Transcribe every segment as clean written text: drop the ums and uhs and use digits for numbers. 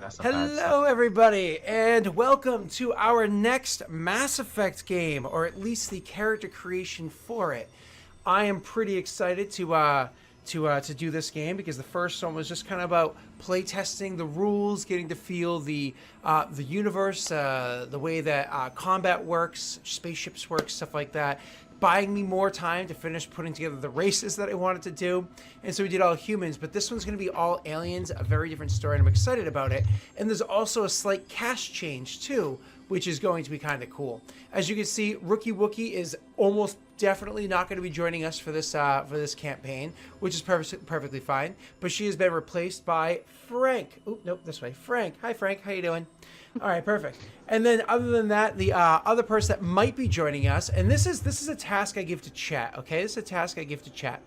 That's a bad Hello, sign. everybody, and welcome to our next Mass Effect game, or at least the character creation for it. I am pretty excited to do this game because the first one was just kind of about playtesting the rules, getting to feel the universe, the way that combat works, spaceships work, stuff like that. Buying me more time to finish putting together the races that I wanted to do. And so we did all humans, but this one's going to be all aliens, a very different story, and I'm excited about it. And there's also a slight cast change too, which is going to be kind of cool. As you can see, Rookie Wookie is almost definitely not going to be joining us for this campaign, which is perfectly fine. But she has been replaced by Frank. Oh, nope, this way. Frank. Hi, Frank. How you doing? All right, perfect. And then other than that, the other person that might be joining us, and this is a task I give to chat, okay? This is a task I give to chat.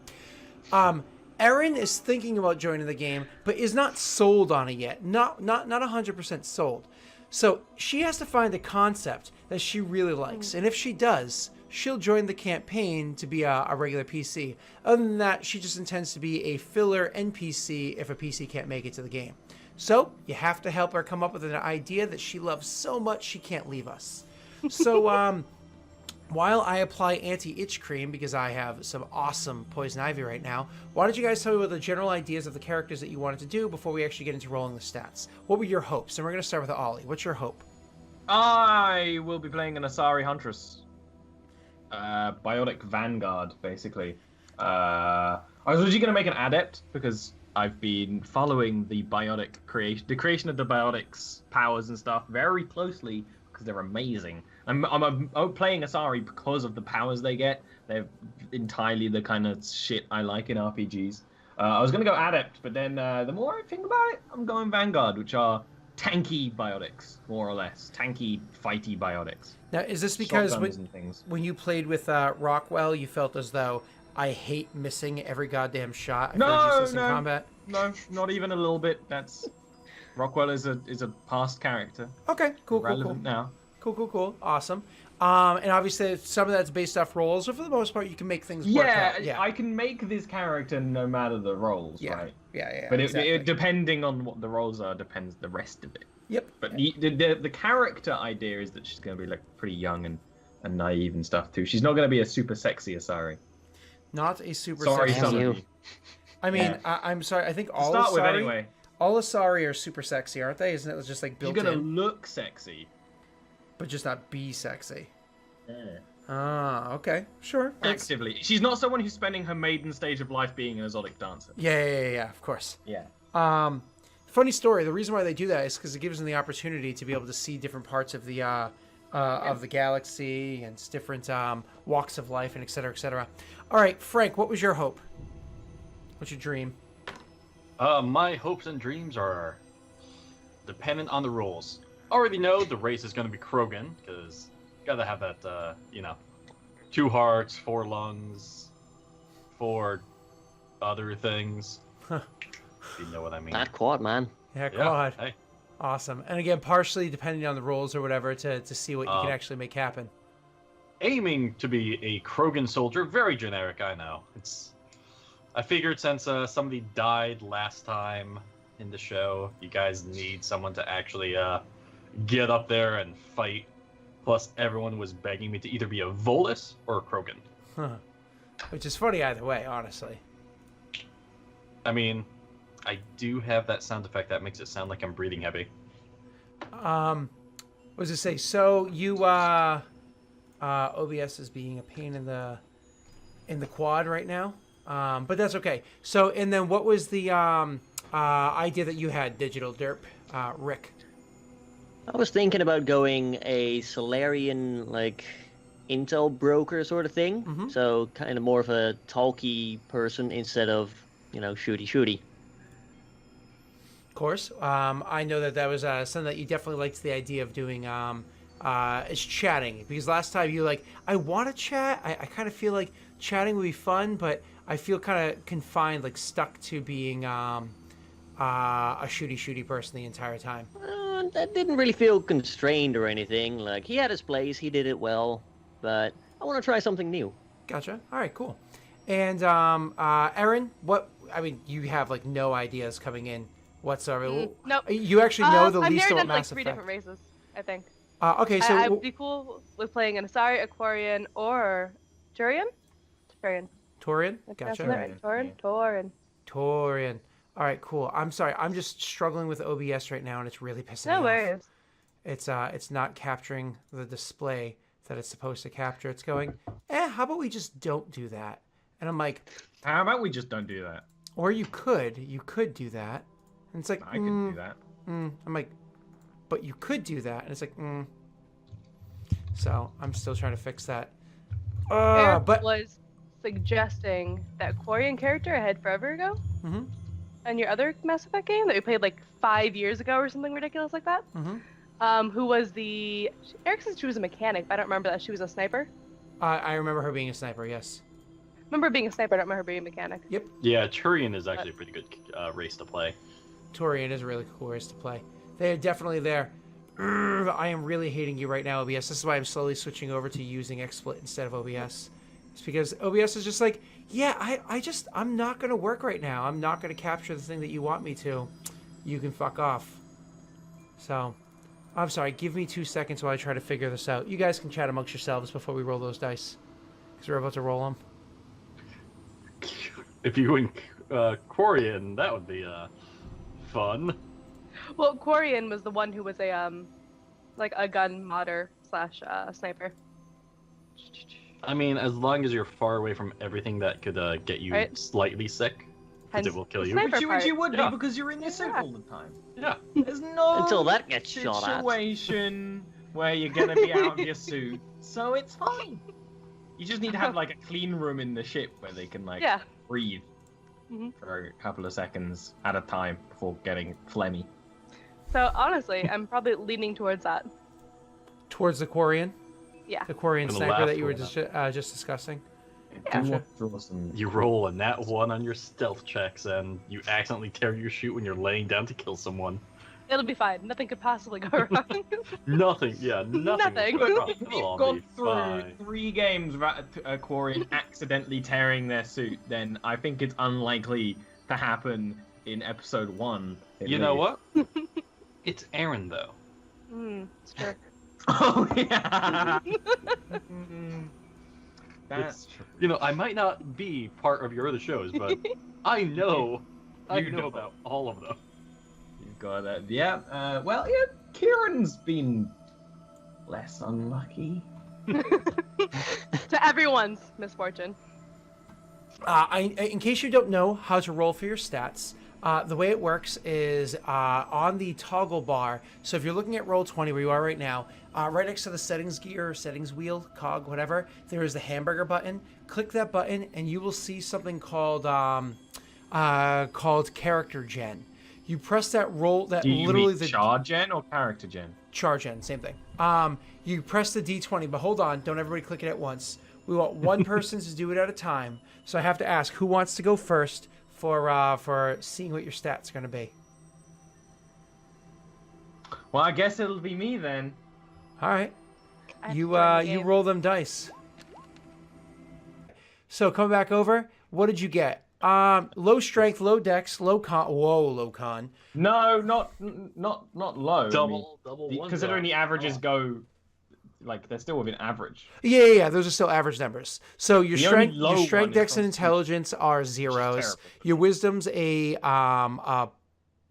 Erin is thinking about joining the game, but is not sold on it yet. Not 100% sold. So she has to find a concept that she really likes. And if she does, she'll join the campaign to be a regular PC. Other than that, she just intends to be a filler NPC if a PC can't make it to the game. So you have to help her come up with an idea that she loves so much she can't leave us. So while I apply anti-itch cream because I have some awesome poison ivy right now, why don't you guys tell me what the general ideas of the characters that you wanted to do before we actually get into rolling the stats? What were your hopes? And we're going to start with Ollie. What's your hope? I will be playing an Asari Huntress. Biotic Vanguard, basically. I was originally going to make an Adept because I've been following the creation of the Biotics powers and stuff very closely because they're amazing. I'm playing Asari because of the powers they get. They're entirely the kind of shit I like in RPGs. I was going to go Adept, but then the more I think about it, I'm going Vanguard, which are tanky biotics, more or less. Tanky, fighty biotics. Now, is this because when you played with Rockwell, you felt as though I hate missing every goddamn shot? No, in combat? No, not even a little bit. That's Rockwell is a past character. Okay, cool. Relevant now. Cool. Awesome. And obviously, some of that's based off roles, but for the most part, you can make things work out. Yeah, I can make this character no matter the roles, right? Yeah. But exactly. Depending on what the roles are, depends the rest of it. Yep. But the character idea is that she's going to be like pretty young and naive and stuff too. She's not going to be a super sexy Asari. Not a super Sorry, sexy. some of you. I mean, I'm sorry. I think all start Asari, with anyway. All Asari are super sexy, aren't they? Isn't it just like built in? She's going to look sexy. But just not be sexy. Yeah. Okay. Sure. Actively. She's not someone who's spending her maiden stage of life being an exotic dancer. Yeah, of course. Yeah. Funny story. The reason why they do that is because it gives them the opportunity to be able to see different parts of the galaxy and different walks of life and et cetera, et cetera. All right, Frank, what was your hope? What's your dream? My hopes and dreams are dependent on the rules. Already know the race is going to be Krogan, because gotta have that, 2 hearts, 4 lungs, 4 other things. If you know what I mean. That quad, man. Yeah, quad. Hey. Awesome. And again, partially depending on the rules or whatever to see what you can actually make happen. Aiming to be a Krogan soldier, very generic, I know. I figured since somebody died last time in the show, you guys need someone to actually get up there and fight. Plus, everyone was begging me to either be a Volus or a Krogan. Huh. Which is funny either way, honestly. I mean, I do have that sound effect that makes it sound like I'm breathing heavy. What does it say? So you OBS is being a pain in the quad right now, but that's okay. So and then what was the idea that you had, Digital Derp, Rick? I was thinking about going a Solarian, intel broker sort of thing. Mm-hmm. So kind of more of a talky person instead of, shooty. Of course. I know that was something that you definitely liked the idea of doing is chatting. Because last time you I want to chat. I kind of feel like chatting would be fun, but I feel kind of confined, stuck to being a shooty person the entire time. That didn't really feel constrained or anything. He had his place, he did it well, but I want to try something new. Gotcha. All right, cool. And Erin, you have no ideas coming in whatsoever. Nope. You actually know the I'm least married about to like Mass 3 Effect. different races, I think. Okay, so I would be cool with playing an Asari, Aquarian, or Turian? Turian. Torian? Am I Gotcha. pronouncing that right? Tauren? Yeah. Tauren. Torian. All right, cool. I'm sorry. I'm just struggling with OBS right now, and it's really pissing No me off. worries. It's not capturing the display that it's supposed to capture. It's going, how about we just don't do that? And I'm like, How about we just don't do that? or you could do that. And it's like, I could do that. I'm like, but you could do that. And it's like, So I'm still trying to fix that. Eric But was suggesting that Quarian character I had forever ago. Mhm. And your other Mass Effect game that we played like 5 years ago or something ridiculous like that. Who was the... Eric says she was a mechanic, but I don't remember that she was a sniper. I remember her being a sniper. Yes. Remember being a sniper, I don't remember her being a mechanic. Yep. Yeah, Turian is actually a pretty good race to play. Torian is a really cool race to play. They're definitely there. I am really hating you right now, OBS. This is why I'm slowly switching over to using XSplit instead of OBS. It's because OBS is just like, yeah, I'm not going to work right now. I'm not going to capture the thing that you want me to. You can fuck off. So, I'm sorry. Give me 2 seconds while I try to figure this out. You guys can chat amongst yourselves before we roll those dice. Because we're about to roll them. If you went Quarian, that would be fun. Well, Quarian was the one who was a like a gun modder slash sniper. I mean, as long as you're far away from everything that could get you Right. slightly sick, because Hence it will kill the you. sniper Which you would Yeah. be because you're in your suit Yeah. all the time. Yeah. There's no Until that gets shot at. situation where you're gonna be out of your suit, so it's fine. You just need to have like a clean room in the ship where they can like Yeah. breathe Mhm. for a couple of seconds at a time before getting phlegmy. So honestly, I'm probably leaning towards that. Towards the Quarian? Yeah. The Quarian Gonna sniper laugh that you were for just discussing? Do Gotcha. draw some- You roll a nat 1 on your stealth checks, and you accidentally tear your chute when you're laying down to kill someone. It'll be fine. Nothing could possibly go wrong. Nothing, yeah, nothing. Nothing. will go wrong. If It'll you've all gone be through fine. 3 games without a Quarian accidentally tearing their suit, then I think it's unlikely to happen in episode 1. at You know least. what? It's Aaron, though. It's true. Oh yeah. That's true. You know, I might not be part of your other shows, but I know You know. about all of them. You've got that. Yeah. Well, yeah. Kieran's been less unlucky. To everyone's misfortune. In case you don't know how to roll for your stats, the way it works is on the toggle bar. So if you're looking at Roll20 where you are right now, right next to the settings gear, settings wheel, cog, whatever, there is the hamburger button. Click that button and you will see something called character gen. You press that roll, that Do you literally mean the char gen or character gen? char gen, same thing. You press the D20, but hold on, don't everybody click it at once. We want one person to do it at a time. So I have to ask, who wants to go first for seeing what your stats are going to be? Well, I guess it'll be me then. All right. I have to You join the you game. roll them dice. So come back over. What did you get? Low strength, low dex, low con. Whoa, low con. No, not low. Double Considering the averages go, like they're still within average. Yeah. Those are still average numbers. So your The only strength, low one is dex, and constitution. intelligence are zeros. terrible. Your wisdom's a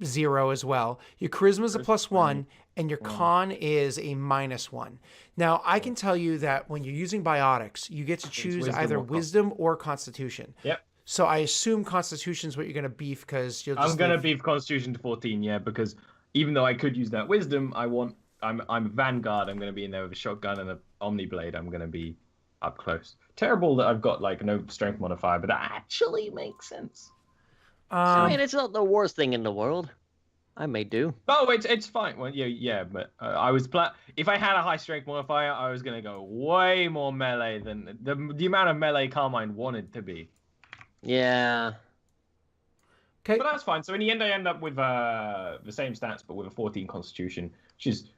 0 as well. Your charisma's a +1, and your con is a -1. Now I can tell you that when you're using biotics, you get to choose wisdom either or con. wisdom or constitution. Yep. So I assume constitution's what you're gonna beef because you'll. Just I'm gonna leave- beef Constitution to 14, yeah, because even though I could use that wisdom, I'm a vanguard. I'm gonna be in there with a shotgun and an omni blade. I'm gonna be up close. Terrible that I've got like no strength modifier, but that actually makes sense. I mean, it's not the worst thing in the world. I may do. Oh, it's fine. Well, yeah, but I was if I had a high strength modifier, I was gonna go way more melee than the amount of melee Carmine wanted to be. Yeah. Okay. But that's fine. So in the end, I end up with the same stats, but with a 14 Constitution,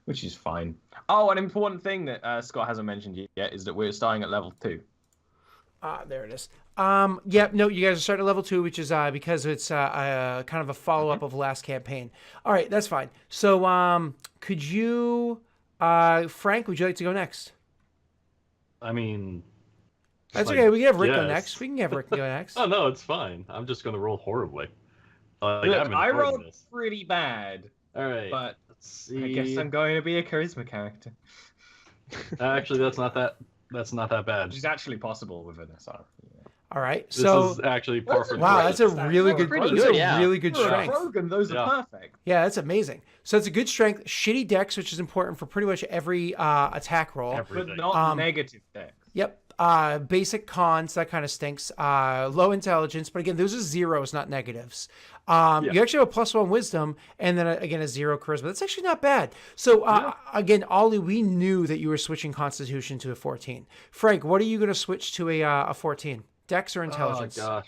which is fine. Oh, an important thing that Scott hasn't mentioned yet is that we're starting at level 2. There it is. Yeah, no, you guys are starting at level 2, which is because it's kind of a follow-up of last campaign. All right, that's fine. So, could you, Frank, would you like to go next? I mean, That's like, okay. We can have Rick go yes. next. We can have Rick go next. Oh no, it's fine. I'm just gonna roll horribly. Like, Look, I've been I avoiding rolled this. pretty bad, All right, but let's see. I guess I'm going to be a charisma character, Actually, that's not that bad. which is actually possible with an SR. All right, This so is actually par for the wow, course. that's a really good, Pretty that's good, a yeah. really good strength. Krogan, those Yeah. are perfect. Yeah, that's amazing. So it's a good strength. Shitty dex, which is important for pretty much every attack roll. Everything. But not negative dex. Yep. Basic cons, that kind of stinks. Low intelligence, but again, those are zeros, not negatives. You actually have a +1 wisdom, and then again a 0 charisma. That's actually not bad. So again, Ollie, we knew that you were switching Constitution to a 14. Frank, what are you going to switch to a 14? Dex or intelligence? Oh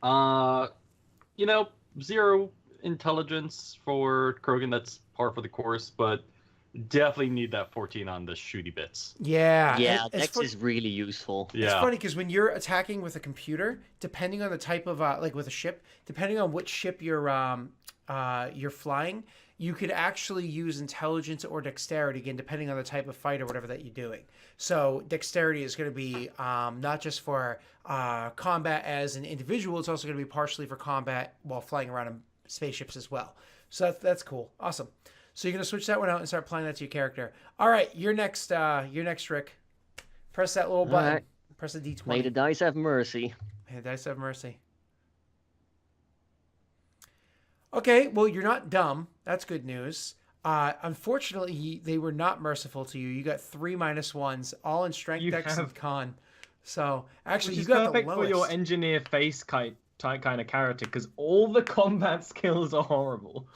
gosh. 0 intelligence for Krogan. That's par for the course, but definitely need that 14 on the shooty bits. Yeah. Yeah, It's Dex fun- is really useful. Yeah. It's funny because when you're attacking with a computer, depending on the type of like with a ship, depending on which ship you're flying, you could actually use intelligence or dexterity again, depending on the type of fight or whatever that you're doing. So dexterity is going to be not just for combat as an individual; it's also going to be partially for combat while flying around in spaceships as well. So that's cool, awesome. So you're going to switch that one out and start applying that to your character. All right, you're next, Rick. Press that little button. right. Press the D20. May the dice have mercy. May the dice have mercy. Okay, well, you're not dumb. That's good news. Unfortunately, they were not merciful to you. You got 3 -1s, all in strength, You dex, and have- con. So actually, Which you is got the perfect lowest. for your engineer face type kind of character, because all the combat skills are horrible.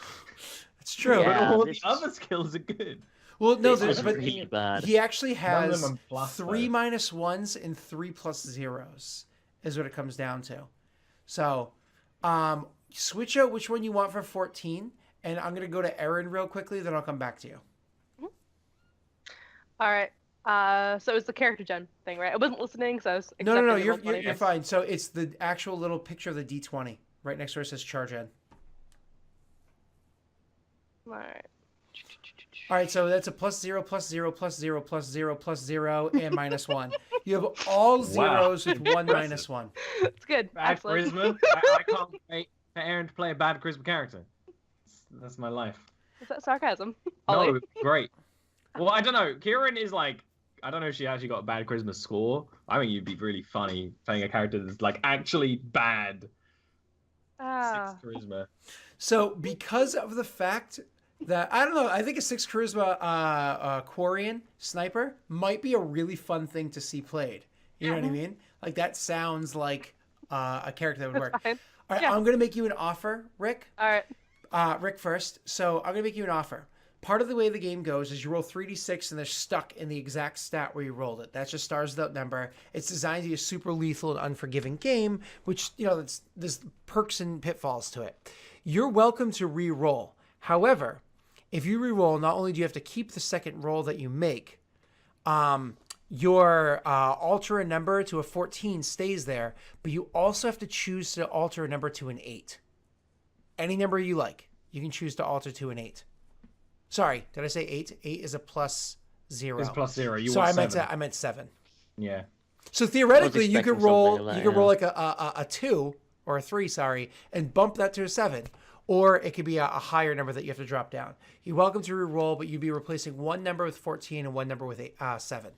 It's true. Yeah. But all this the is- other skills are good. Well, no, This is but really bad. he actually None of has them are plus, 3 though. -1s and 3 +0s is what it comes down to. So, switch out which one you want for 14, and I'm gonna go to Erin real quickly. Then I'll come back to you. All right. So it's the character gen thing, right? I wasn't listening, so I was. No, accepting the you're roll 20 you're dice. fine. So it's the actual little picture of the D20 right next to where it says charge in. All right. All right, so that's a +0, +0, +0, +0, +0, and -1. You have all zeros with 1 -1. It's good. Bad Excellent. charisma. I can't wait for Aaron to play a bad charisma character. That's my life. Is that sarcasm? No, Ollie? great. Well, I don't know. Kieran is like, I don't know if she actually got a bad charisma score. I think you'd be really funny playing a character that's like actually bad. Ah. 6 charisma. So because of the fact that I don't know, I think a 6 charisma Quarian sniper might be a really fun thing to see played. You know what I mean? Like that sounds like a character that would work. Fine. All right, Yeah. I'm gonna make you an offer, Rick. All right. Rick first. So I'm gonna make you an offer. Part of the way the game goes is you roll 3d6 and they're stuck in the exact stat where you rolled it. That's just stars without number. It's designed to be a super lethal and unforgiving game, which, you know, there's perks and pitfalls to it. You're welcome to re-roll. However, if you re-roll, not only do you have to keep the second roll that you make, your alter a number to a 14 stays there, but you also have to choose to alter a number to an 8. Any number you like, you can choose to alter to an 8. Sorry, did I say 8? 8 is a +0. It's +0. You So want I meant 7. Yeah. So theoretically, you could expecting roll something like you could that, roll like a 2 or a 3, sorry, and bump that to a 7. Or it could be a higher number that you have to drop down. You're welcome to re-roll, but you'd be replacing one number with 14 and one number with 7.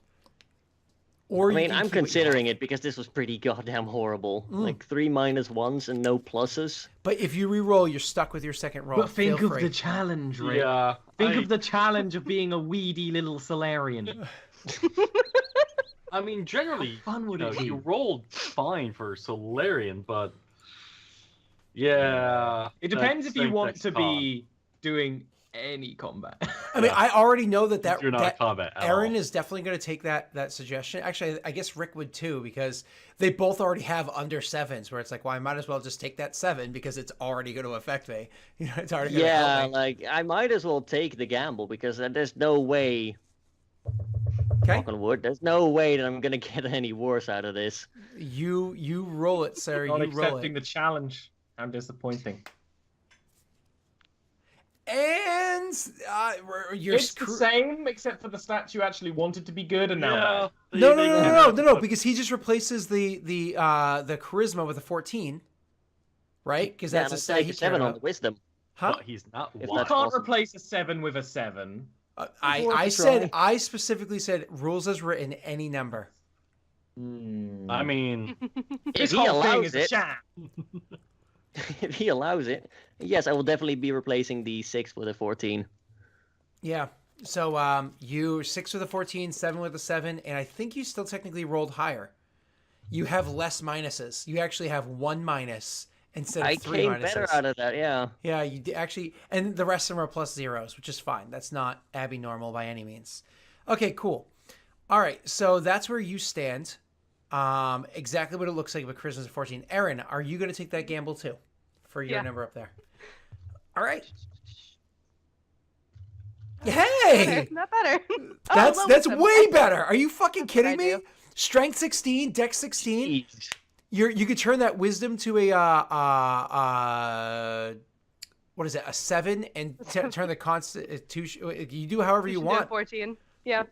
Or I mean, I'm keep what you considering have. it because this was pretty goddamn horrible. Like 3 -1s and no pluses. But if you re-roll, you're stuck with your second roll. But think Feel of free. the challenge, Rick. Yeah. Think of the challenge of being a weedy little Solarian. I mean, generally, How fun would it be? you rolled fine for Solarian, but yeah. It depends if you strength want X to con. be doing any combat. I mean, I already know that If you're not that combat at Aaron all. is definitely going to take that suggestion. Actually, I guess Rick would too, because they both already have under 7s, where it's like, well, I might as well just take that 7 because it's already going to affect me. You know, it's already going to Yeah, help me. like I might as well take the gamble because there's no way Okay. Knock on wood. There's no way that I'm gonna get any worse out of this. You roll it, sir. Not You roll accepting it. the challenge. How disappointing. And you're It's the same, except for the stats you actually wanted to be good, and now bad. No, because he just replaces the charisma with a 14, right? Because that's a stat he 7 on cared the about. wisdom. Huh? But he's not If You wise. that's can't possible. replace a 7 with a 7. I specifically said rules as written, any number. I mean, This he whole thing allows is a it. sham. If he allows it, yes, I will definitely be replacing the 6 with a 14. Yeah. So you 6 with a 14, 7 with a 7, and I think you still technically rolled higher. You have less minuses. You actually have 1 minus instead of I 3 came minuses. better out of that, yeah. Yeah, actually, and the rest of them are plus zeros, which is fine. That's not abnormal by any means. Okay, cool. All right, so that's where you stand. Exactly what it looks like with Christmas at 14. Aaron, are you going to take that gamble too for your number up there? All right. Hey, Not better. that's way better. Are you fucking kidding I me? do. Strength 16, Dex 16. Jeez. You could turn that wisdom to a what is it? A 7, and turn the constant to. You do however you want. 14. Yeah.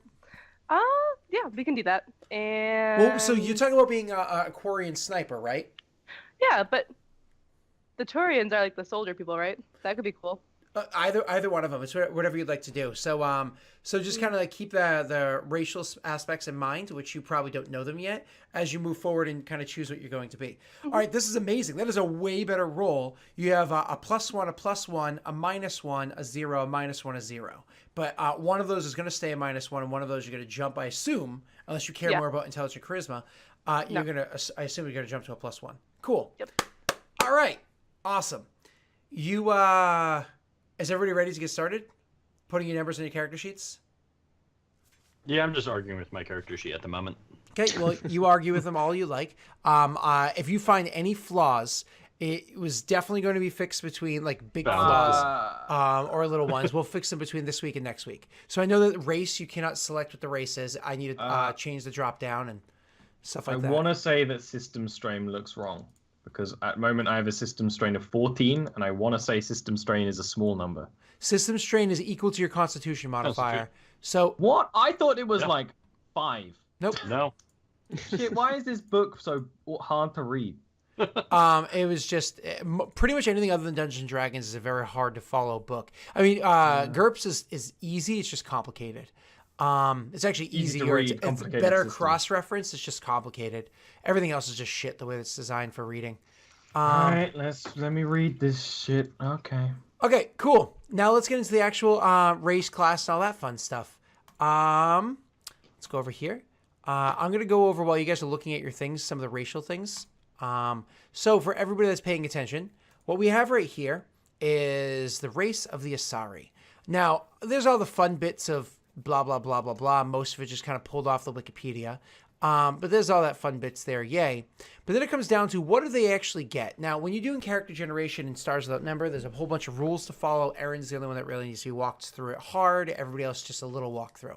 Yeah, we can do that. And Well, so you're talking about being a Quarian sniper, right? yeah, but the Turians are like the soldier people, right? That could be cool. Either one of them. It's whatever you'd like to do. So so just kind of like keep the racial aspects in mind, which you probably don't know them yet, as you move forward and kind of choose what you're going to be. All right, this is amazing. That is a way better roll. You have a +1, a +1, a -1, a 0, a -1, a 0. But one of those is going to stay a -1, and one of those you're going to jump. I assume, unless you care more about intelligence charisma, you're gonna. I assume you're going to jump to a +1. Cool. Yep. All right. Awesome. You Is everybody ready to get started? Putting your numbers in your character sheets? yeah, I'm just arguing with my character sheet at the moment. Okay, well, you argue with them all you like. If you find any flaws, it was definitely going to be fixed between like big flaws or little ones. We'll fix them between this week and next week. So I know that race, you cannot select what the race is. I need to change the drop down and stuff like that. I want to say that system strain looks wrong. Because at the moment I have a system strain of 14, and I want to say system strain is a small number. System strain is equal to your constitution modifier. So What? I thought it was like 5. nope. No. Shit, why is this book so hard to read? It was just pretty much anything other than Dungeons and Dragons is a very hard to follow book. I mean, GURPS is easy. It's just complicated. It's actually Easy to easier. read, It's complicated better system. cross-reference. It's just complicated. Everything else is just shit the way it's designed for reading. All right, let me read this shit. Okay. Okay, cool. Now let's get into the actual race, class, and all that fun stuff. Let's go over here. I'm going to go over, while you guys are looking at your things, some of the racial things. So for everybody that's paying attention, what we have right here is the race of the Asari. Now, there's all the fun bits of blah, blah, blah, blah, blah. Most of it just kind of pulled off the Wikipedia. But there's all that fun bits there, yay. But then it comes down to, what do they actually get? Now, when you're doing character generation in Stars Without Number, there's a whole bunch of rules to follow. Aaron's the only one that really needs to be walked through it hard. Everybody else just a little walkthrough.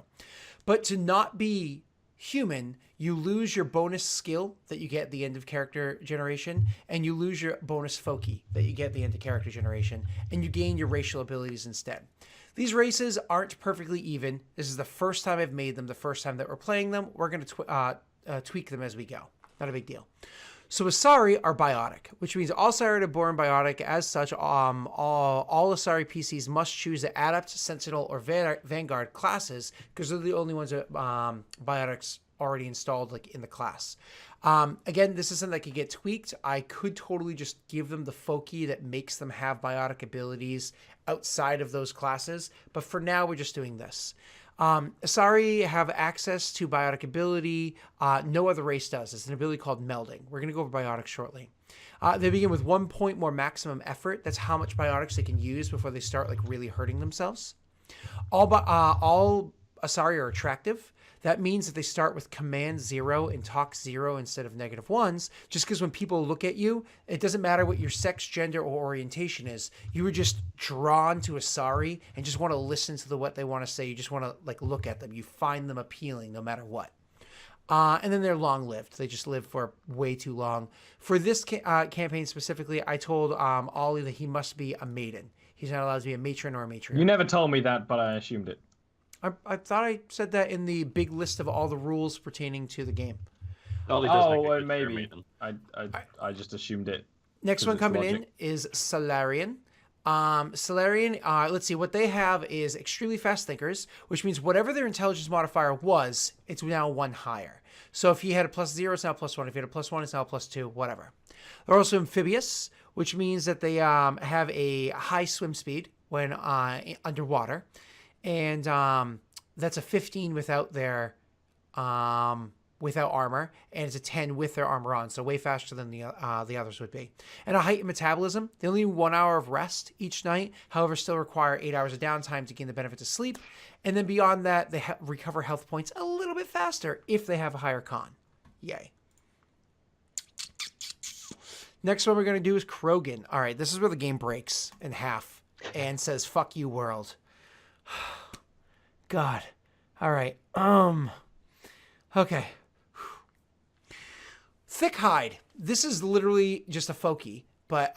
But to not be human, you lose your bonus skill that you get at the end of character generation, and you lose your bonus Foki that you get at the end of character generation, and you gain your racial abilities instead. These races aren't perfectly even. This is the first time I've made them, the first time that we're playing them. We're going to tweak them as we go. Not a big deal. So Asari are biotic, which means all Asari are born biotic. As such, all Asari PCs must choose the Adept, Sentinel, or Vanguard classes, because they're the only ones that biotics already installed like in the class. Again, this is something that could get tweaked. I could totally just give them the Foki that makes them have biotic abilities outside of those classes, but for now we're just doing this. Asari have access to biotic ability. No other race does. It's an ability called melding. We're going to go over biotics shortly. They begin with 1 point more maximum effort. That's how much biotics they can use before they start like really hurting themselves. All Asari are attractive. That means that they start with command 0 and talk 0 instead of -1s, just because when people look at you, it doesn't matter what your sex, gender, or orientation is. You were just drawn to Asari and just want to listen to what they want to say. You just want to like look at them. You find them appealing no matter what. And then they're long-lived. They just live for way too long. For this campaign specifically, I told Ollie that he must be a maiden. He's not allowed to be a matron or a matriarch. You never told me that, but I assumed it. I thought I said that in the big list of all the rules pertaining to the game. Oh, maybe. I just assumed it. Next one coming in is Solarian. Solarian, let's see, what they have is extremely fast thinkers, which means whatever their intelligence modifier was, it's now 1 higher. So if you had a +0, it's now +1. If you had a +1, it's now +2, whatever. They're also amphibious, which means that they have a high swim speed when underwater. And that's a 15 without their without armor, and it's a 10 with their armor on, so way faster than the others would be. And a heightened metabolism. They only need 1 hour of rest each night, however, still require 8 hours of downtime to gain the benefits of sleep. And then beyond that, they recover health points a little bit faster if they have a higher con. Yay. Next one we're going to do is Krogan. All right, this is where the game breaks in half and says, fuck you, world. God. All right. Okay. Thick hide. This is literally just a Foki, but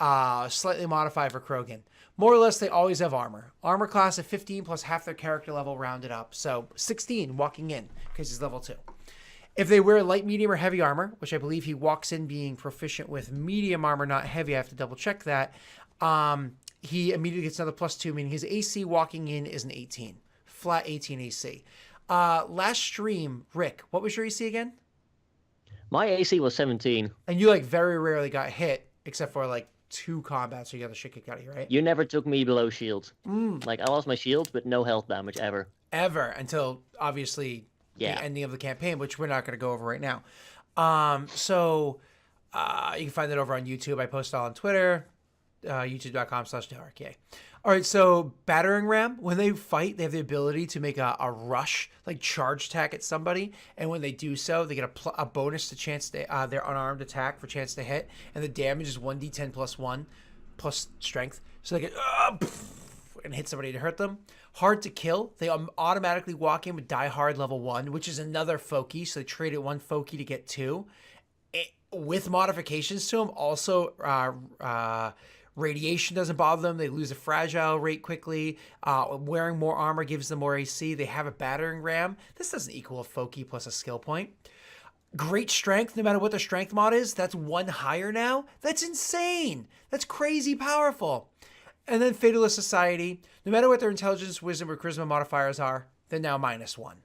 slightly modified for Krogan. More or less, they always have armor. Armor class of 15 plus half their character level rounded up. So 16 walking in because he's level 2. If they wear light, medium, or heavy armor, which I believe he walks in being proficient with medium armor, not heavy. I have to double check that. He immediately gets another +2, meaning his AC walking in is an 18. Flat 18 AC. Last stream, Rick, what was your AC again? My AC was 17. And you like very rarely got hit, except for like 2 combats, so you got the shit kicked out of you, right? You never took me below shields. Like, I lost my shields, but no health damage ever. Ever, until obviously the ending of the campaign, which we're not going to go over right now. So you can find that over on YouTube. I post it all on Twitter, youtube.com/ttRPG. All right, so battering ram, when they fight, they have the ability to make a rush, like charge attack at somebody, and when they do so, they get a bonus to chance to their unarmed attack for chance to hit, and the damage is 1d10 +1 plus strength, so they get and hit somebody to hurt them. Hard to kill, they automatically walk in with Die Hard level 1, which is another Foki, so they traded 1 Foki to get 2. With modifications to them, also radiation doesn't bother them. They lose a fragile rate quickly. Wearing more armor gives them more AC. They have a battering ram. This doesn't equal a Foki plus a skill point. Great strength, no matter what their strength mod is. That's 1 higher now. That's insane. That's crazy powerful. And then Fatalist Society. No matter what their intelligence, wisdom, or charisma modifiers are, they're now -1.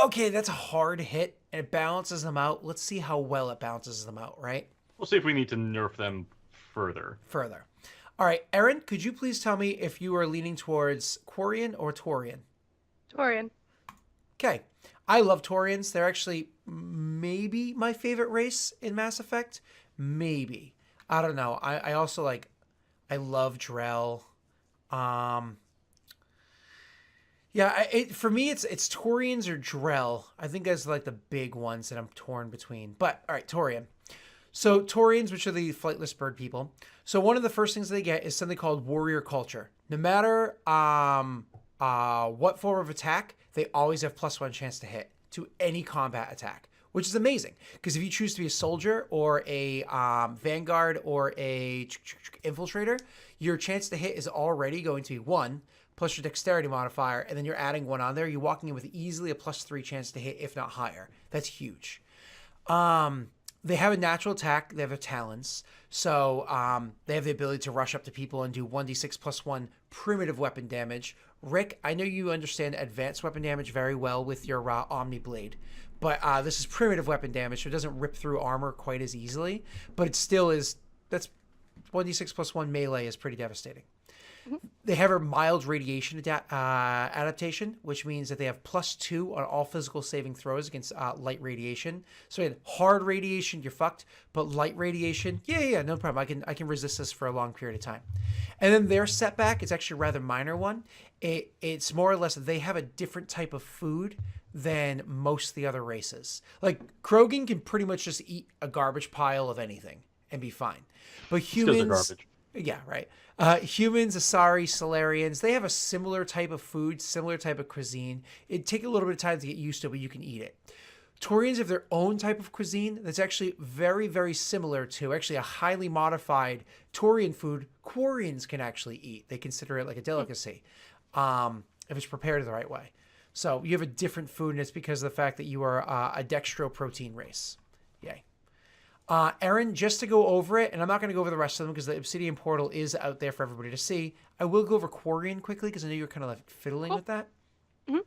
Okay, that's a hard hit, and it balances them out. Let's see how well it balances them out, right? We'll see if we need to nerf them further. All right, Erin, could you please tell me if you are leaning towards Quarian or Taurian? Taurian. Okay. I love Taurians. They're actually maybe my favorite race in Mass Effect. Maybe. I don't know. I also like... I love Drell. For me, it's Taurians or Drell. I think that's like the big ones that I'm torn between. But, all right, Taurian. So Taurians, which are the flightless bird people. So one of the first things they get is something called warrior culture. No matter what form of attack, they always have +1 chance to hit to any combat attack, which is amazing. Because if you choose to be a soldier or a vanguard or a infiltrator, your chance to hit is already going to be 1 plus your dexterity modifier, and then you're adding 1 on there. You're walking in with easily a +3 chance to hit, if not higher. That's huge. They have a natural attack. They have their talons. So they have the ability to rush up to people and do 1d6 +1 primitive weapon damage. Rick, I know you understand advanced weapon damage very well with your Omni Blade. But this is primitive weapon damage, so it doesn't rip through armor quite as easily. But it still is... That's 1d6 +1 melee is pretty devastating. They have a mild radiation adaptation, which means that they have +2 on all physical saving throws against light radiation. So in hard radiation, you're fucked, but light radiation, yeah, no problem. I can resist this for a long period of time. And then their setback is actually a rather minor one. It's more or less they have a different type of food than most of the other races. Like Krogan can pretty much just eat a garbage pile of anything and be fine, but humans, Still garbage. yeah, right. Humans, Asari, Solarians, they have a similar type of food, similar type of cuisine. It'd take a little bit of time to get used to, but you can eat it. Taurians have their own type of cuisine that's actually very, very similar to actually a highly modified Taurian food Quarians can actually eat. They consider it like a delicacy if it's prepared the right way. So you have a different food, and it's because of the fact that you are a dextroprotein race. Yay. Aaron, just to go over it, and I'm not going to go over the rest of them because the Obsidian Portal is out there for everybody to see. I will go over Quarian quickly because I know you're kind of like fiddling with that. Mm-hmm.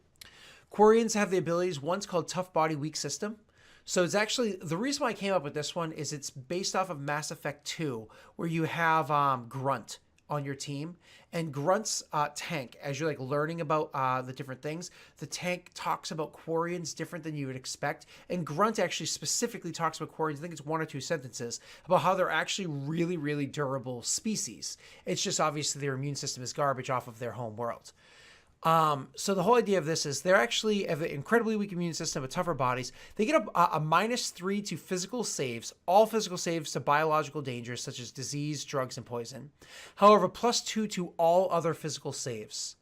Quarians have the abilities. One's called Tough Body Weak System. So it's actually, the reason why I came up with this one is it's based off of Mass Effect 2, where you have Grunt on your team, and Grunt's tank, as you're like learning about the different things, the tank talks about Quarians different than you would expect, and Grunt actually specifically talks about Quarians, I think it's 1 or 2 sentences, about how they're actually really, really durable species. It's just obviously their immune system is garbage off of their home world. So the whole idea of this is they're actually have an incredibly weak immune system with tougher bodies. They get a -3 to physical saves, all physical saves to biological dangers such as disease, drugs, and poison. However, +2 to all other physical saves.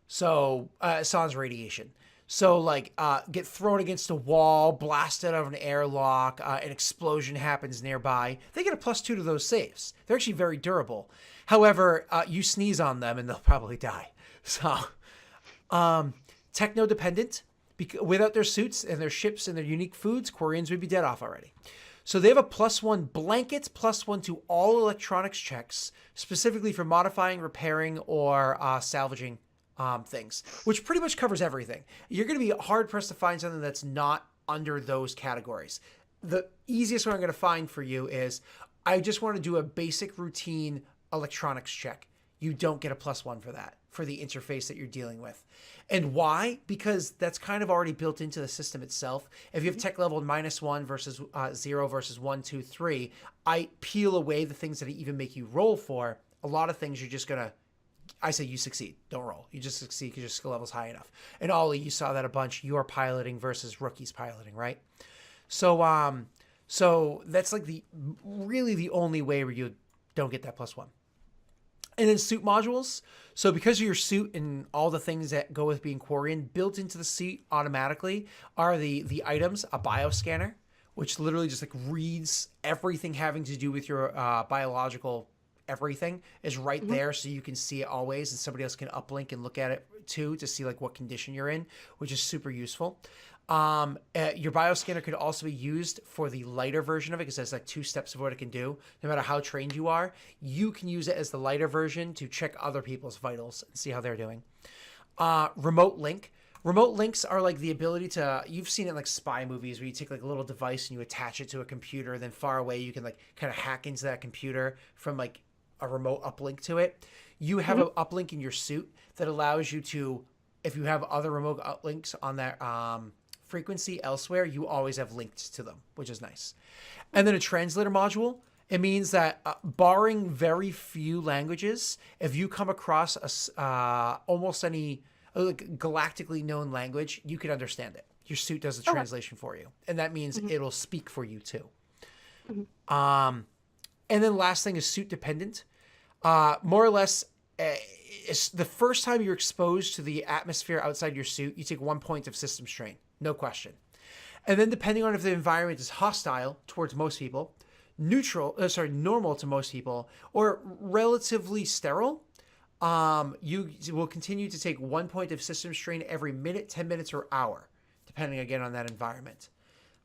So, sans radiation. So like, get thrown against a wall, blasted out of an airlock, an explosion happens nearby. They get a +2 to those saves. They're actually very durable. However, you sneeze on them and they'll probably die. So... techno-dependent. Without their suits and their ships and their unique foods, Quarians would be dead off already. So they have a +1 blanket, +1 to all electronics checks, specifically for modifying, repairing, or salvaging things, which pretty much covers everything. You're going to be hard-pressed to find something that's not under those categories. The easiest one I'm going to find for you is, I just want to do a basic routine electronics check. You don't get a +1 for that, for the interface that you're dealing with. And why? Because that's kind of already built into the system itself. If you have tech level -1 versus 0 versus 1, 2, 3, I peel away the things that even make you roll for. A lot of things you're just going to, I say you succeed. Don't roll. You just succeed because your skill level's high enough. And Ollie, you saw that a bunch. You're piloting versus rookies piloting, right? So, so that's like really the only way where you don't get that +1. And then suit modules. So because of your suit and all the things that go with being Quarian, built into the suit automatically are the items, a bioscanner, which literally just like reads everything having to do with your biological everything is right there, so you can see it always, and somebody else can uplink and look at it too to see like what condition you're in, which is super useful. Your bioscanner could also be used for the lighter version of it because there's like 2 steps of what it can do. No matter how trained you are, you can use it as the lighter version to check other people's vitals and see how they're doing. Remote link. Remote links are like the ability to, you've seen it in like spy movies where you take like a little device and you attach it to a computer, and then far away you can like kind of hack into that computer from like a remote uplink to it. You have an uplink in your suit that allows you to, if you have other remote uplinks on that frequency elsewhere, you always have linked to them, which is nice. And then a translator module. It means that barring very few languages, if you come across almost any galactically known language, you can understand it. Your suit does the translation for you. And that means it'll speak for you too. And then last thing is suit dependent. More or less, it's the first time you're exposed to the atmosphere outside your suit, you take 1 point of system strain. No question. And then depending on if the environment is hostile towards most people, normal to most people, or relatively sterile, you will continue to take 1 point of system strain every minute, 10 minutes, or hour, depending again on that environment.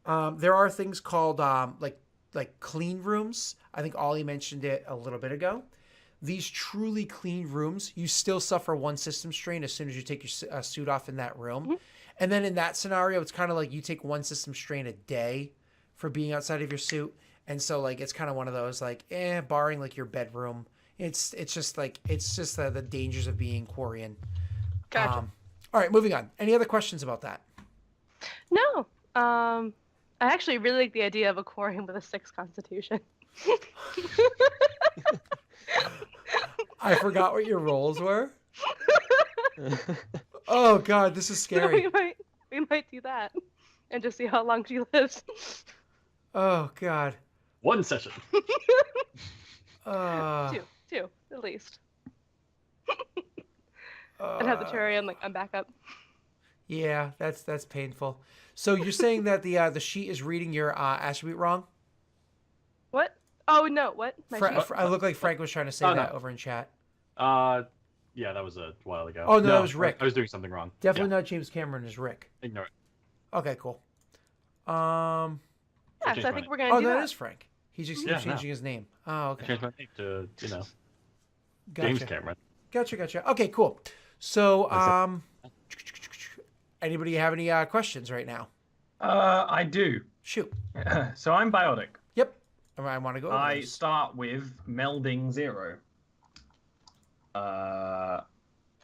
There are things called like clean rooms. I think Ollie mentioned it a little bit ago. These truly clean rooms, you still suffer 1 system strain as soon as you take your suit off in that room. And then in that scenario, it's kind of like you take 1 system strain a day for being outside of your suit. And so like it's kind of one of those like, barring like your bedroom, It's just the dangers of being Quarian. Gotcha. All right, moving on. Any other questions about that? No. I actually really like the idea of a Quarian with a 6 constitution. I forgot what your roles were. Oh God, this is scary. So we might do that and just see how long she lives. Oh God. 1 session. Two at least. And have the cherry on backup. Yeah, that's painful. So you're saying that the sheet is reading your attribute wrong? What? Oh no, what? I look like Frank was trying to say that over in chat. Yeah, that was a while ago. Oh no, that was Rick. I was doing something wrong. Definitely not James Cameron, is Rick. Ignore it. Okay, cool. Yeah, so I think we're gonna do that. Oh, that is Frank. He's just changing his name. Oh, okay. I changed my name to, Gotcha. James Cameron. Gotcha. Okay, cool. So, anybody have any questions right now? I do. Shoot. So I'm biotic. Yep. I want to go over I this. start with melding 0.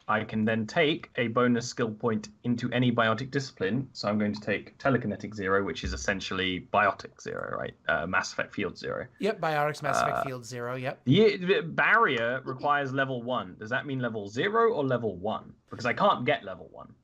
I can then take a bonus skill point into any biotic discipline. So I'm going to take telekinetic 0, which is essentially biotic 0, right? Mass effect field 0. Yep, biotics, mass effect field 0, yep. The barrier requires level 1. Does that mean level 0 or level 1? Because I can't get level 1.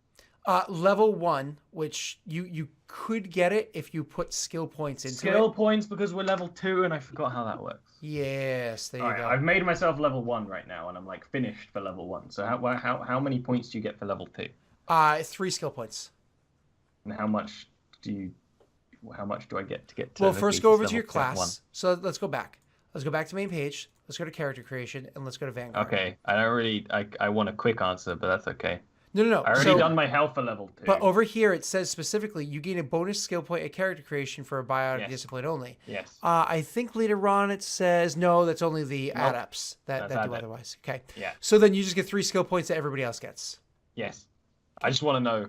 Level 1, which you could get it if you put skill points into Skill it. points because we're level 2 and I forgot how that works. Yes, there you Alright, go. I've made myself level 1 right now and I'm like finished for level 1. So how many points do you get for level 2? 3 skill points. And how much do I get to get to? Well, first go over to your level class. 1? So let's go back. Let's go back to main page. Let's go to character creation and let's go to Vanguard. Okay, I don't really. I want a quick answer, but that's okay. No. I already done my health for level 2. But over here it says specifically you gain a bonus skill point at character creation for a biotic discipline only. Yes. I think later on it says no. That's only the adepts that do adept. otherwise. Okay. Yeah. So then you just get 3 skill points that everybody else gets. Yes. I just want to know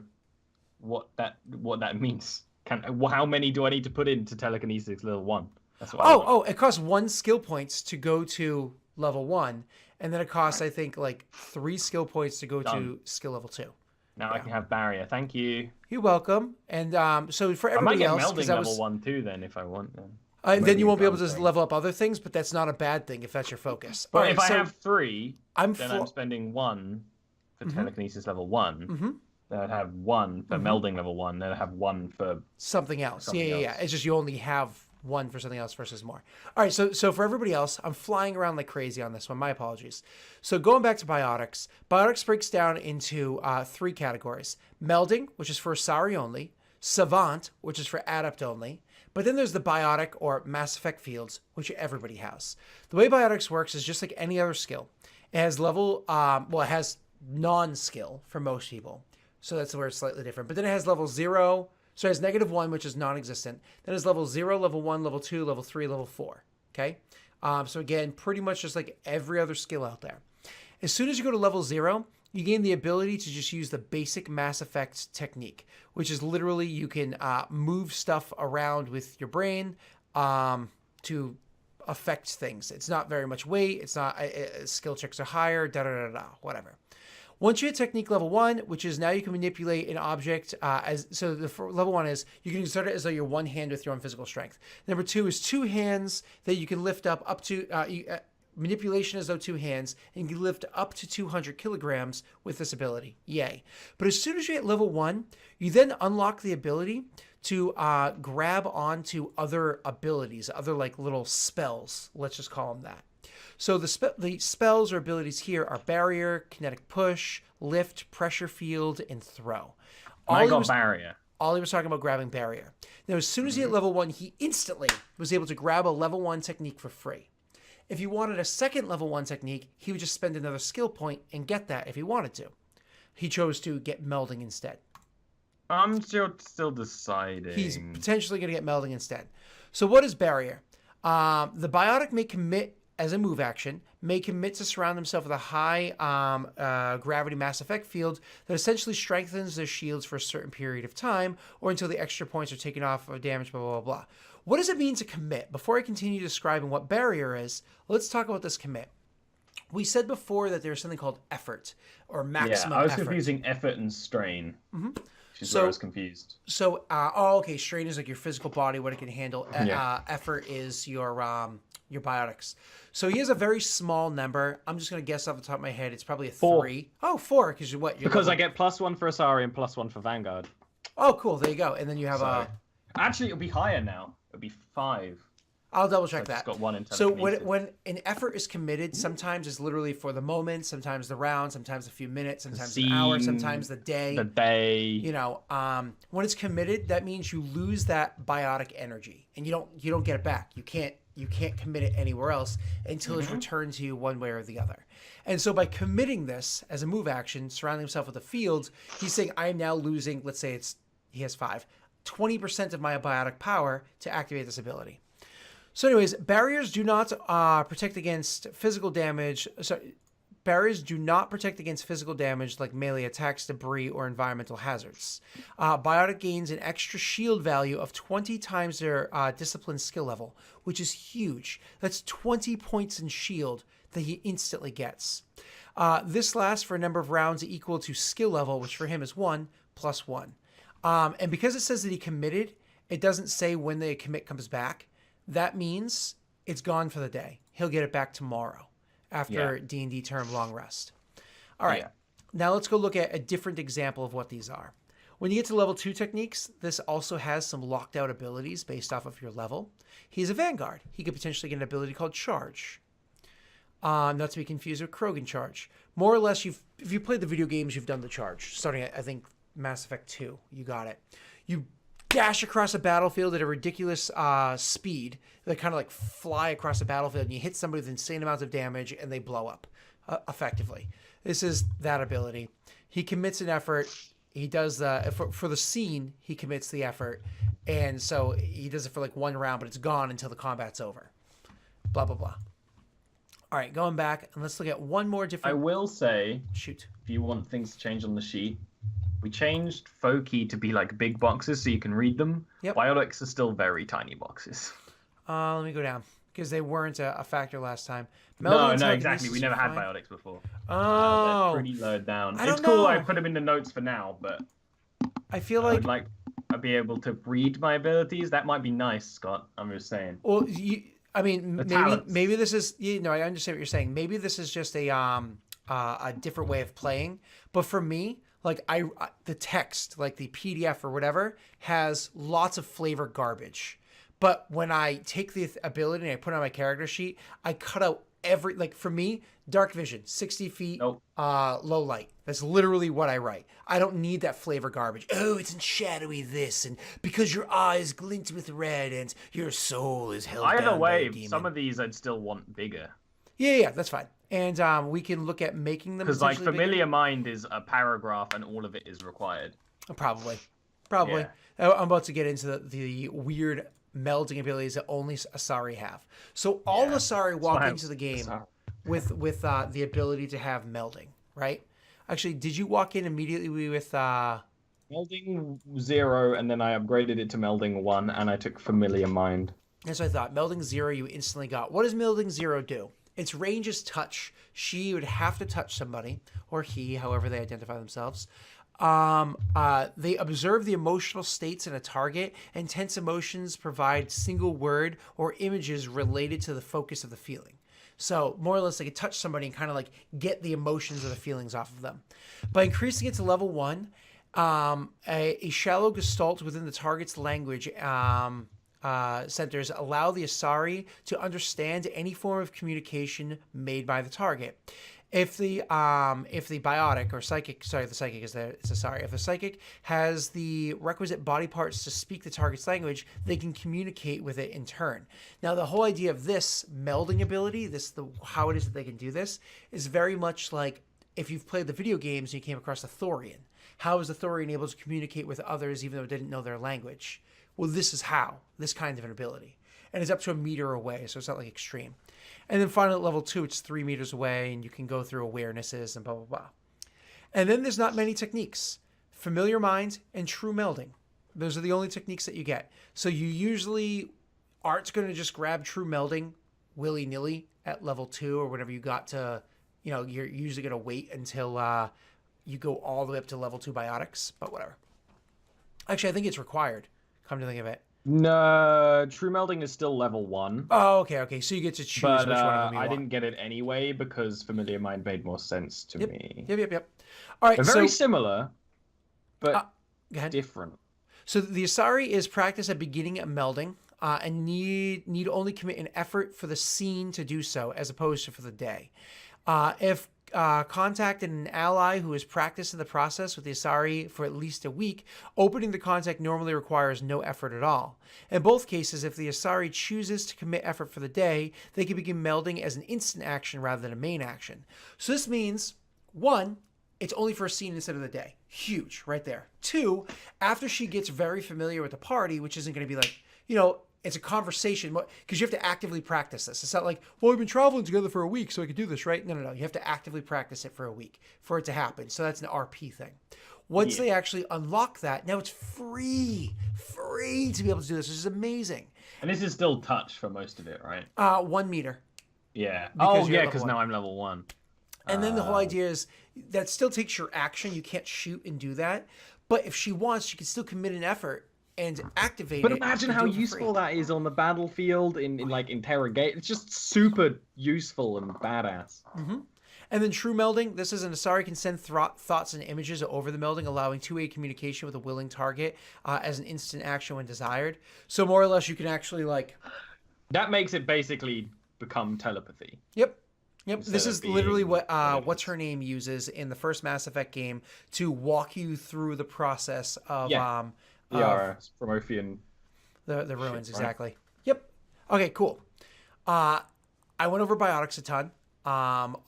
what that means. How many do I need to put into telekinesis level 1? That's what. It costs 1 skill points to go to level 1, and then it costs I think like 3 skill points to go to skill level 2. Now I can have barrier. Thank you. You're welcome. And so for I might everybody get else, melding level 1 too then if I want. Then you won't be able to just level up other things, but that's not a bad thing if that's your focus. But if I have 3, I'm spending 1 for telekinesis level 1. Mm-hmm. Then I'd have 1 for melding level 1. Then I'd have 1 for something else. Yeah. It's just you only have 1 for something else versus more. All right, so for everybody else, I'm flying around like crazy on this one. My apologies. So going back to biotics, biotics breaks down into 3 categories. Melding, which is for Asari only. Savant, which is for adept only. But then there's the biotic or Mass Effect fields, which everybody has. The way biotics works is just like any other skill. It has it has non-skill for most people. So that's where it's slightly different. But then it has level 0. So it has -1, which is non-existent. Then it's level 0, level 1, level 2, level 3, level 4. Okay? So again, pretty much just like every other skill out there. As soon as you go to level 0, you gain the ability to just use the basic Mass Effect technique, which is literally you can move stuff around with your brain to affect things. It's not very much weight. It's not skill checks are higher. Whatever. Once you hit technique level 1, which is now you can manipulate an object level 1 is you can start it as though you're one hand with your own physical strength. Number 2 is 2 hands that you can lift up to manipulation as though 2 hands, and you can lift up to 200 kilograms with this ability. Yay. But as soon as you hit level 1, you then unlock the ability to grab onto other abilities, other like little spells. Let's just call them that. So the spells or abilities here are barrier, kinetic push, lift, pressure field, and throw. barrier. Ollie was talking about grabbing barrier. Now, as soon as he hit level 1, he instantly was able to grab a level 1 technique for free. If he wanted a second level 1 technique, he would just spend another skill point and get that if he wanted to. He chose to get melding instead. I'm still deciding. He's potentially going to get melding instead. So what is barrier? The biotic may commit as a move action, may commit to surround themselves with a high gravity Mass Effect field that essentially strengthens their shields for a certain period of time or until the extra points are taken off of damage, blah, blah, blah. What does it mean to commit? Before I continue describing what barrier is, let's talk about this commit. We said before that there's something called effort or maximum Yeah, I was effort. confusing effort and strain. Mm-hmm. Which is where I was confused. So, okay, strain is like your physical body, what it can handle. Effort is your biotics. So he has a very small number. I'm just gonna guess off the top of my head. It's probably a 3. Oh, 4, because you're what? Because I get +1 for Asari and +1 for Vanguard. Oh, cool. There you go. And then you have Actually, it'll be higher now. It'll be 5. I'll double check I've that. just got 1 in So telekinesis. when an effort is committed, sometimes it's literally for the moment, sometimes the round, sometimes a few minutes, sometimes an hour, sometimes the day. The day. You know, when it's committed, that means you lose that biotic energy, and you don't get it back. You can't commit it anywhere else until it's returned to you one way or the other. And so by committing this as a move action, surrounding himself with a field, he's saying, I am now losing, let's say he has 5, 20% of my biotic power to activate this ability. So anyways, barriers do not protect against physical damage. Barriers do not protect against physical damage like melee attacks, debris, or environmental hazards. Biotic gains an extra shield value of 20 times their discipline skill level, which is huge. That's 20 points in shield that he instantly gets. This lasts for a number of rounds equal to skill level, which for him is 1 + 1. And because it says that he committed, it doesn't say when the commit comes back. That means it's gone for the day. He'll get it back tomorrow after D&D term long rest. All right. Now let's go look at a different example of what these are. When you get to level 2 techniques, this also has some locked out abilities based off of your level. He's a Vanguard. He could potentially get an ability called Charge. Not to be confused with Krogan Charge. More or less, if you played the video games, you've done the Charge. Starting at, I think, Mass Effect 2. You got it. You dash across a battlefield at a ridiculous speed. They kind of like fly across the battlefield, and you hit somebody with insane amounts of damage, and they blow up effectively. This is that ability. He commits an effort. He does for the scene. He commits the effort, and so he does it for like 1 round, but it's gone until the combat's over. Blah blah blah. All right, going back, and let's look at one more different. I will say, shoot. If you want things to change on the sheet, we changed Foki to be like big boxes so you can read them. Yep. Biotics are still very tiny boxes. Let me go down because they weren't a factor last time. No, exactly. We never had biotics before. Oh, they're pretty low down. It's cool. I put them in the notes for now, but I feel like I'd be able to read my abilities. That might be nice, Scott. I'm just saying. Well, maybe this is I understand what you're saying. Maybe this is just a different way of playing. But for me, like the text, like the PDF or whatever, has lots of flavor garbage. But when I take the ability and I put it on my character sheet, I cut out for me, dark vision, 60 feet, low light. That's literally what I write. I don't need that flavor garbage. Oh, it's in shadowy this, and because your eyes glint with red, and your soul is held down Either way, by a demon. some of these I'd still want bigger. Yeah, that's fine. And we can look at making them because like Familiar bigger. Mind is a paragraph, and all of it is required. Probably. Yeah. I'm about to get into the weird melding abilities that only Asari have. So all Asari walk into the game with the ability to have melding, right? Actually, did you walk in immediately with Melding 0, and then I upgraded it to Melding 1, and I took Familiar Mind. That's what I thought. Melding 0 you instantly got. What does Melding 0 do? Its range is touch. She would have to touch somebody, or he, however they identify themselves. They observe the emotional states in a target, and tense emotions provide single word or images related to the focus of the feeling. So more or less they could touch somebody and kind of like get the emotions or the feelings off of them. By increasing it to level 1, a shallow gestalt within the target's language centers allow the Asari to understand any form of communication made by the target. If the biotic or psychic, sorry, the psychic is there, it's Asari. If the psychic has the requisite body parts to speak the target's language, they can communicate with it in turn. Now, the whole idea of this melding ability, how it is that they can do this, is very much like if you've played the video games and you came across a Thorian. How is the Thorian able to communicate with others even though it didn't know their language? Well, this is how, this kind of an ability. And it's up to 1 meter away, so it's not like extreme. And then finally at level 2, it's 3 meters away, and you can go through awarenesses and blah, blah, blah. And then there's not many techniques. Familiar Mind and True Melding. Those are the only techniques that you get. So you usually aren't going to just grab True Melding willy-nilly at level 2 or whenever you got to you're usually gonna wait until you go all the way up to level 2 biotics. But whatever. Actually, I think it's required. Come to think of it. No, true melding is still level 1. Oh, okay. So you get to choose But which one of them you I want. didn't get it anyway because Familiar Mind made more sense to me. Yep. All right, They're very similar, but go ahead. different. So the Asari is practice at beginning at melding, and need only commit an effort for the scene to do so, as opposed to for the day. If contacted an ally who has practiced in the process with the Asari for at least a week, opening the contact normally requires no effort at all. In both cases, if the Asari chooses to commit effort for the day, they can begin melding as an instant action rather than a main action. So this means, 1, it's only for a scene instead of the day. Huge, right there. 2, after she gets very familiar with the party, which isn't going to be like, it's a conversation, because you have to actively practice this. It's not like, well, we've been traveling together for a week, so I could do this, right? No. You have to actively practice it for a week for it to happen. So that's an RP thing. Once they actually unlock that, now it's free to be able to do this, which is amazing. And this is still touch for most of it, right? 1 meter. Yeah. Because Because now I'm level 1. And then the whole idea is that still takes your action. You can't shoot and do that. But if she wants, she can still commit an effort and activate But it. imagine and how do it for useful free. that is on the battlefield in like interrogate. It's just super useful and badass. And then true melding. This is an Asari can send thoughts and images over the melding, allowing two-way communication with a willing target as an instant action when desired. So more or less, you can actually That makes it basically become telepathy. Yep. Instead This of is literally being what what's her name uses in the first Mass Effect game to walk you through the process of Promethean. the ruins. Shit, right? Exactly. Yep. Okay. Cool. I went over biotics a ton.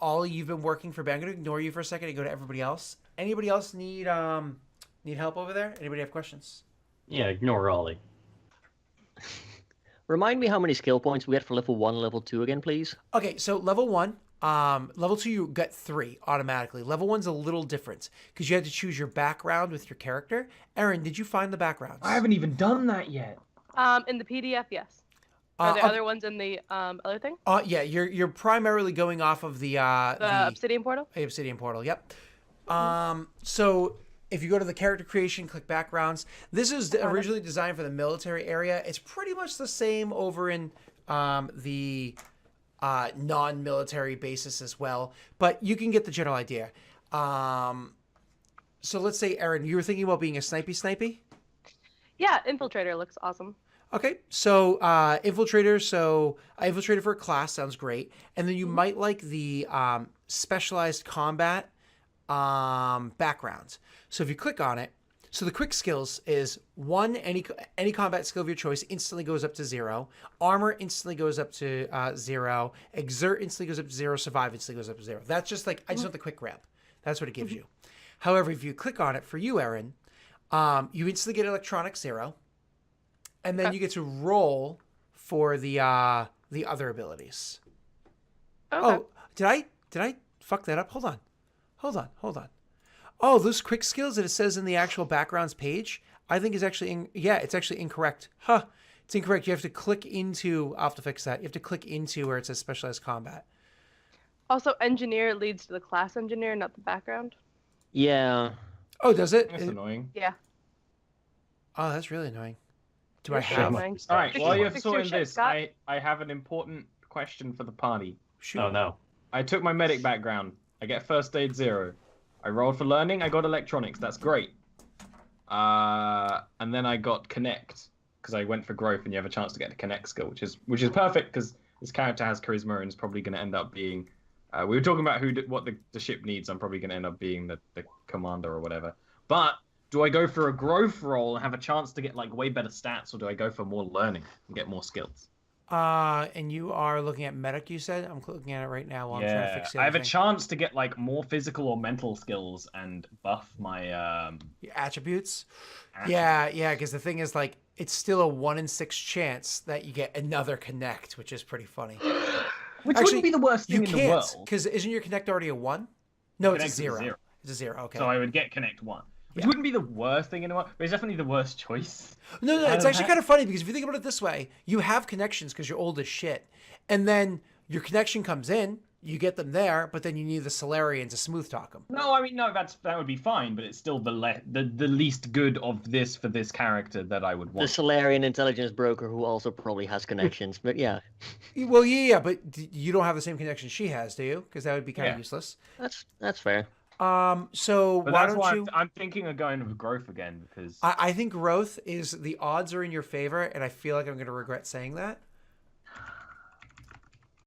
Ollie, you've been working for. I'm going to ignore you for a second and go to everybody else. Anybody else need help over there? Anybody have questions? Yeah, ignore Ollie. Remind me how many skill points we get for level 1 and level 2 again, please. Okay, so level 1, level 2 you get 3 automatically. Level 1's a little different because you had to choose your background with your character. Aaron, did you find the backgrounds? I haven't even done that yet. In the PDF, yes. Are there other ones in the other thing? Yeah, you're primarily going off of the Obsidian portal? Obsidian portal, yep. So if you go to the character creation, click backgrounds. This is originally designed for the military area. It's pretty much the same over in the non-military basis as well, but you can get the general idea. So let's say, Aaron, you were thinking about being a snipey? Yeah, Infiltrator looks awesome. Okay, so Infiltrator, Infiltrator for a class sounds great. And then you might like the specialized combat backgrounds. So if you click on it, so the quick skills is 1, any combat skill of your choice instantly goes up to 0. Armor instantly goes up to 0. Exert instantly goes up to 0. Survive instantly goes up to 0. That's just I just want the quick ramp. That's what it gives you. However, if you click on it for you, Aaron, you instantly get electronic 0. And then you get to roll for the other abilities. Okay. Oh, did I fuck that up? Hold on. Oh, those quick skills that it says in the actual backgrounds page, I think is actually it's actually incorrect. It's incorrect. You have to click into. I'll have to fix that. You have to click into where it says specialized combat. Also, engineer leads to the class engineer, not the background. Yeah. Oh, does it? That's annoying. Yeah. Oh, that's really annoying. Do I It's have? annoying. All right, Fix while your- you're fix your sorting shit, this, Scott. I have an important question for the party. Shoot. Oh no. I took my medic background. I get first aid 0. I rolled for learning. I got electronics. That's great. And then I got connect because I went for growth, and you have a chance to get the connect skill, which is perfect because this character has charisma and is probably going to end up being. We were talking about what the ship needs. I'm probably going to end up being the commander or whatever. But do I go for a growth roll and have a chance to get way better stats, or do I go for more learning and get more skills? And you are looking at medic, you said? I'm looking at it right now while I'm trying to fix the I other have a thing. chance to get more physical or mental skills and buff my Your attributes? Yeah, because the thing is, it's still a 1 in 6 chance that you get another connect, which is pretty funny. Which Actually, wouldn't be the worst You thing in the can't, world. because isn't your connect already a 1? No, it's a Connect is a 0. 0. It's a 0, okay. So I would get connect 1. Which Yeah. wouldn't be the worst thing in the world, but it's definitely the worst choice. No, out it's of actually that. kind of funny because if you think about it this way, you have connections because you're old as shit. And then your connection comes in, you get them there, but then you need the Solarian to smooth talk them. No, I mean, no, that would be fine, but it's still the least good of this for this character that I would The want. Solarian intelligence broker who also probably has connections, but yeah. Well, yeah, but you don't have the same connection she has, do you? Because that would be kind of useless. That's fair. So But why that's don't why you? I'm thinking of going with growth again because I think growth is the odds are in your favor, and I feel like I'm going to regret saying that.